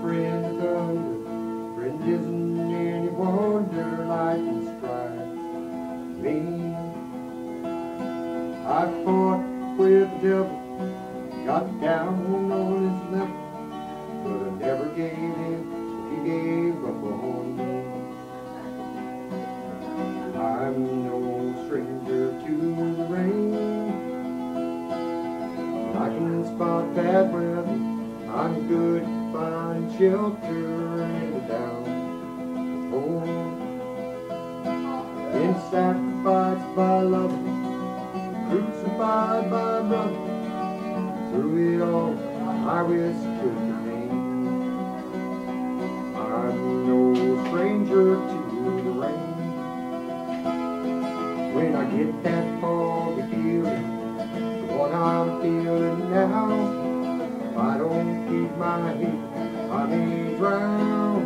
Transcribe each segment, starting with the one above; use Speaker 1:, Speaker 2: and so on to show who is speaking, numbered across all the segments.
Speaker 1: friend of thunder, friend isn't any wonder life can strike me. I fought with the devil, got down on his level, but I never gave in, he gave up on me. I'm no stranger to the rain, I can spot bad weather, I'm good to find shelter in the downpour. Been sacrificed by lovers, crucified by brothers, through it all I withstood the pain. I'm no stranger to the rain. When I get that foggy feeling, the one I'm feeling now, if I don't keep my head, I may drown.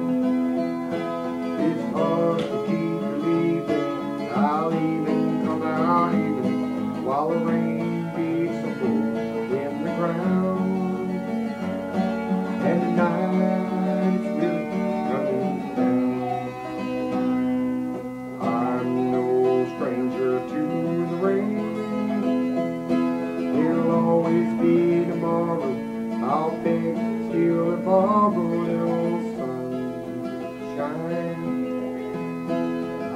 Speaker 1: It's hard to keep believing I'll even come out even while the rain beats a hole in the ground. And tonight it's really coming down. I'm no stranger to the rain. There'll always be tomorrow. I'll beg, steal, or borrow a little sunshine.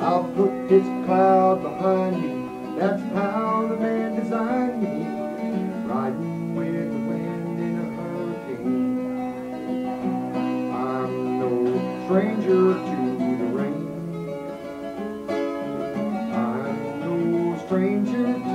Speaker 1: I'll put this cloud behind me. That's how the man designed me, riding with the wind in a hurricane. I'm no stranger to the rain. I'm no stranger to